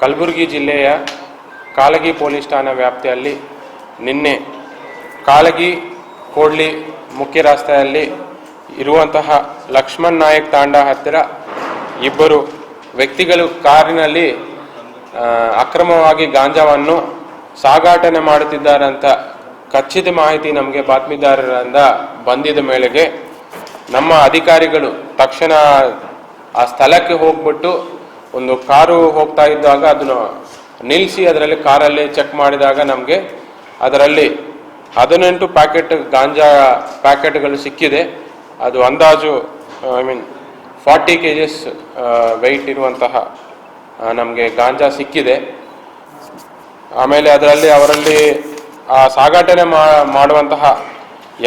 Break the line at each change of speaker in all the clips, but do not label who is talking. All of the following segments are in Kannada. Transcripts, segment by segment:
ಕಲಬುರಗಿ ಜಿಲ್ಲೆಯ ಕಾಳಗಿ ಪೊಲೀಸ್ ಠಾಣಾ ವ್ಯಾಪ್ತಿಯಲ್ಲಿ ನಿನ್ನೆ ಕಾಳಗಿ ಕೋಡ್ಲಿ ಮುಖ್ಯ ರಸ್ತೆಯಲ್ಲಿ ಇರುವಂತಹ ಲಕ್ಷ್ಮಣ್ ನಾಯಕ್ ತಾಂಡಾ ಹತ್ತಿರ ಇಬ್ಬರು ವ್ಯಕ್ತಿಗಳು ಕಾರಿನಲ್ಲಿ ಅಕ್ರಮವಾಗಿ ಗಾಂಜಾವನ್ನು ಸಾಗಾಟನೆ ಮಾಡುತ್ತಿದ್ದಾರೆ ಅಂತ ಖಚಿತ ಮಾಹಿತಿ ನಮಗೆ ಬಾತ್ಮೀದಾರರಿಂದ ಬಂದಿದ ಮೇಳೆಗೆ ನಮ್ಮ ಅಧಿಕಾರಿಗಳು ತಕ್ಷಣ ಆ ಸ್ಥಳಕ್ಕೆ ಹೋಗ್ಬಿಟ್ಟು ಒಂದು ಕಾರು ಹೋಗ್ತಾ ಇದ್ದಾಗ ಅದನ್ನು ನಿಲ್ಲಿಸಿ ಅದರಲ್ಲಿ ಕಾರಲ್ಲಿ ಚೆಕ್ ಮಾಡಿದಾಗ ನಮಗೆ ಅದರಲ್ಲಿ 18 ಪ್ಯಾಕೆಟ್ ಗಾಂಜಾ ಪ್ಯಾಕೆಟ್ಗಳು ಸಿಕ್ಕಿದೆ. ಅದು ಅಂದಾಜು 40 kgs ವೆಯ್ಟ್ ಇರುವಂತಹ ನಮಗೆ ಗಾಂಜಾ ಸಿಕ್ಕಿದೆ. ಆಮೇಲೆ ಅವರಲ್ಲಿ ಸಾಗಾಟನೆ ಮಾಡುವಂತಹ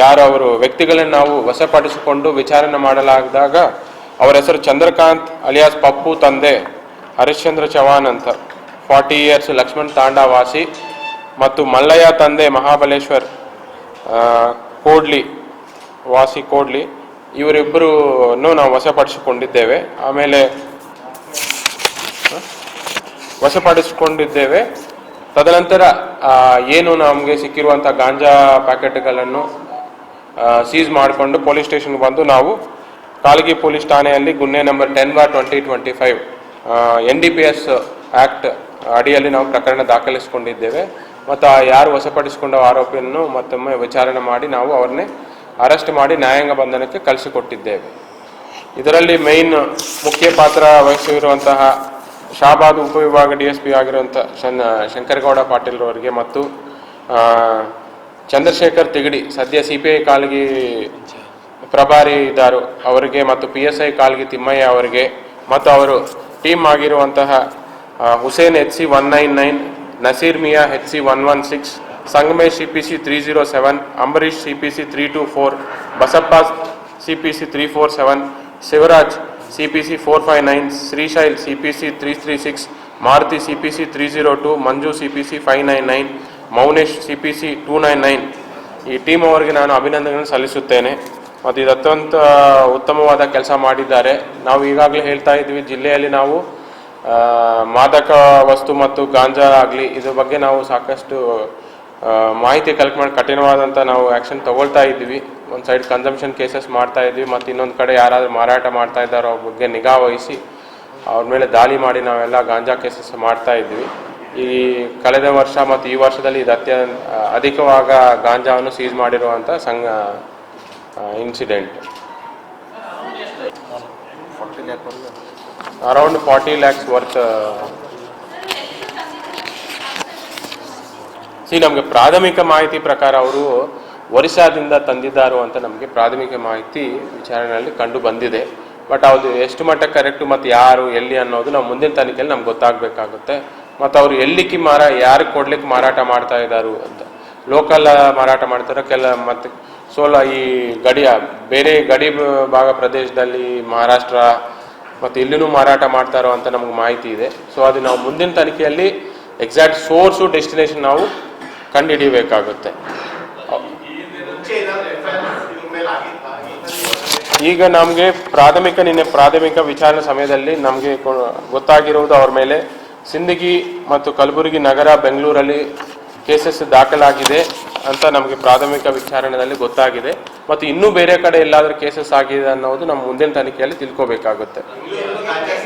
ಯಾರು ಅವರು ವ್ಯಕ್ತಿಗಳನ್ನು ನಾವು ವಶಪಡಿಸಿಕೊಂಡು ವಿಚಾರಣೆ ಮಾಡಲಾದಾಗ ಅವರ ಹೆಸರು ಚಂದ್ರಕಾಂತ್ ಅಲಿಯಾಸ್ ಪಪ್ಪು, ತಂದೆ ಹರಿಶ್ಚಂದ್ರ ಚವಾನ್ ಅಂತ 40 years, ಲಕ್ಷ್ಮಣ್ ತಾಂಡಾ ವಾಸಿ, ಮತ್ತು ಮಲ್ಲಯ್ಯ ತಂದೆ ಮಹಾಬಲೇಶ್ವರ್ ಕೋಡ್ಲಿ ವಾಸಿ ಕೋಡ್ಲಿ, ಇವರಿಬ್ಬರನ್ನು ನಾವು ವಶಪಡಿಸಿಕೊಂಡಿದ್ದೇವೆ. ತದನಂತರ ಏನು ನಮಗೆ ಸಿಕ್ಕಿರುವಂಥ ಗಾಂಜಾ ಪ್ಯಾಕೆಟ್ಗಳನ್ನು ಸೀಸ್ ಮಾಡಿಕೊಂಡು ಪೊಲೀಸ್ ಸ್ಟೇಷನ್ಗೆ ಬಂದು ನಾವು ಕಾಳಗಿ ಪೊಲೀಸ್ ಠಾಣೆಯಲ್ಲಿ ಗುನ್ನೆ ನಂಬರ್ 10/2025 NDPS ಆ್ಯಕ್ಟ್ ಅಡಿಯಲ್ಲಿ ನಾವು ಪ್ರಕರಣ ದಾಖಲಿಸಿಕೊಂಡಿದ್ದೇವೆ. ಮತ್ತು ಯಾರು ವಶಪಡಿಸಿಕೊಂಡ ಆರೋಪಿಯನ್ನು ಮತ್ತೊಮ್ಮೆ ವಿಚಾರಣೆ ಮಾಡಿ ನಾವು ಅವ್ರನ್ನೇ ಅರೆಸ್ಟ್ ಮಾಡಿ ನ್ಯಾಯಾಂಗ ಬಂಧನಕ್ಕೆ ಕಳಿಸಿಕೊಟ್ಟಿದ್ದೇವೆ. ಇದರಲ್ಲಿ ಮುಖ್ಯ ಪಾತ್ರ ವಹಿಸಿರುವಂತಹ ಶಾಬಾದ್ ಉಪವಿಭಾಗ DSP ಆಗಿರುವಂಥ ಶಂಕರಗೌಡ ಪಾಟೀಲ್ ಅವರಿಗೆ ಮತ್ತು ಚಂದ್ರಶೇಖರ್ ತಿಗಡಿ ಸದ್ಯ CPI ಕಾಳಗಿ ಪ್ರಭಾರಿ ಇದ್ದಾರೆ ಅವರಿಗೆ, ಮತ್ತು PSI ಕಾಳಗಿ ತಿಮ್ಮಯ್ಯ ಅವರಿಗೆ, ಮತ್ತು ಅವರು ಟೀಮ್ ಆಗಿರುವಂತಹ Hussain HC 199, Naseer Miya HC 116, Sangamesh CPC 307, Ambareesh CPC 324, Basappa CPC 347, Shivraj CPC 459, Shrishail CPC 336, Maruti CPC 302, ಮಂಜು CPC 599, ಮೌನೇಶ್ CPC 299. ಈ ಟೀಮ್ ಅವರಿಗೆ ನಾನು ಅಭಿನಂದನೆಗಳನ್ನು ಸಲ್ಲಿಸುತ್ತೇನೆ. ಮತ್ತು ಇದು ಅತ್ಯಂತ ಉತ್ತಮವಾದ ಕೆಲಸ ಮಾಡಿದ್ದಾರೆ. ನಾವು ಈಗಾಗಲೇ ಹೇಳ್ತಾ ಇದ್ವಿ, ಜಿಲ್ಲೆಯಲ್ಲಿ ನಾವು ಮಾದಕ ವಸ್ತು ಮತ್ತು ಗಾಂಜಾ ಆಗಲಿ ಇದ್ರ ಬಗ್ಗೆ ನಾವು ಸಾಕಷ್ಟು ಮಾಹಿತಿ ಕಲೆಕ್ಟ್ ಮಾಡಿ ಕಠಿಣವಾದಂಥ ನಾವು ಆ್ಯಕ್ಷನ್ ತಗೊಳ್ತಾ ಇದ್ವಿ. ಒಂದು ಸೈಡ್ ಕನ್ಸಂಪ್ಷನ್ ಕೇಸಸ್ ಮಾಡ್ತಾ ಇದ್ವಿ, ಮತ್ತು ಇನ್ನೊಂದು ಕಡೆ ಯಾರಾದರೂ ಮಾರಾಟ ಮಾಡ್ತಾ ಇದ್ದಾರೋ ಅವ್ರ ಬಗ್ಗೆ ನಿಗಾ ವಹಿಸಿ ಅವ್ರ ಮೇಲೆ ದಾಳಿ ಮಾಡಿ ನಾವೆಲ್ಲ ಗಾಂಜಾ ಕೇಸಸ್ ಮಾಡ್ತಾ ಇದ್ವಿ. ಈ ಕಳೆದ ವರ್ಷ ಮತ್ತು ಈ ವರ್ಷದಲ್ಲಿ ಇದು ಅಧಿಕವಾಗ ಗಾಂಜಾವನ್ನು ಸೀಸ್ ಮಾಡಿರುವಂಥ ಇನ್ಸಿಡೆಂಟ್. Around 40 lakhs worth. ನಮಗೆ ಪ್ರಾಥಮಿಕ ಮಾಹಿತಿ ಪ್ರಕಾರ ಅವರು ಒರಿಸ್ಸಾದಿಂದ ತಂದಿದ್ದಾರೋ ಅಂತ ನಮಗೆ ಪ್ರಾಥಮಿಕ ಮಾಹಿತಿ ವಿಚಾರಣೆಯಲ್ಲಿ ಕಂಡು ಬಂದಿದೆ. ಬಟ್ ಅದು ಎಷ್ಟು ಮಟ್ಟಕ್ಕೆ ಕರೆಕ್ಟು ಮತ್ತು ಯಾರು ಎಲ್ಲಿ ಅನ್ನೋದು ನಾವು ಮುಂದಿನ ತನಿಖೆಯಲ್ಲಿ ನಮ್ಗೆ ಗೊತ್ತಾಗಬೇಕಾಗುತ್ತೆ. ಮತ್ತು ಅವರು ಎಲ್ಲಿಕ್ಕೆ ಯಾರಿಗೆ ಕೊಡ್ಲಿಕ್ಕೆ ಮಾರಾಟ ಮಾಡ್ತಾ ಇದ್ದಾರು ಅಂತ, ಲೋಕಲ್ ಮಾರಾಟ ಮಾಡ್ತಾರೆ ಮತ್ತು ಈ ಬೇರೆ ಗಡಿ ಭಾಗ ಪ್ರದೇಶದಲ್ಲಿ ಮಹಾರಾಷ್ಟ್ರ ಮತ್ತು ಇಲ್ಲಿನೂ ಮಾರಾಟ ಮಾಡ್ತಾರೋ ಅಂತ ನಮ್ಗೆ ಮಾಹಿತಿ ಇದೆ. ಸೊ ಅದು ನಾವು ಮುಂದಿನ ತನಿಖೆಯಲ್ಲಿ ಎಕ್ಸಾಕ್ಟ್ ಸೋರ್ಸು ಡೆಸ್ಟಿನೇಷನ್ ನಾವು ಕಂಡುಹಿಡಿಯಬೇಕಾಗುತ್ತೆ. ಈಗ ನಮಗೆ ನಿನ್ನೆ ಪ್ರಾಥಮಿಕ ವಿಚಾರಣೆ ಸಮಯದಲ್ಲಿ ನಮಗೆ ಗೊತ್ತಾಗಿರುವುದು ಅವ್ರ ಮೇಲೆ ಸಿಂದಗಿ ಮತ್ತು ಕಲಬುರಗಿ ನಗರ, ಬೆಂಗಳೂರಲ್ಲಿ ಕೇಸಸ್ ದಾಖಲಾಗಿದೆ ಅಂತ ನಮಗೆ ಪ್ರಾಥಮಿಕ ವಿಚಾರಣೆಯಲ್ಲಿ ಗೊತ್ತಾಗಿದೆ. ಮತ್ತು ಇನ್ನೂ ಬೇರೆ ಕಡೆ ಎಲ್ಲಾದರೂ ಕೇಸಸ್ ಆಗಿದೆ ಅನ್ನೋದು ನಮ್ಮ ಮುಂದಿನ ತನಿಖೆಯಲ್ಲಿ ತಿಳ್ಕೋಬೇಕಾಗುತ್ತೆ.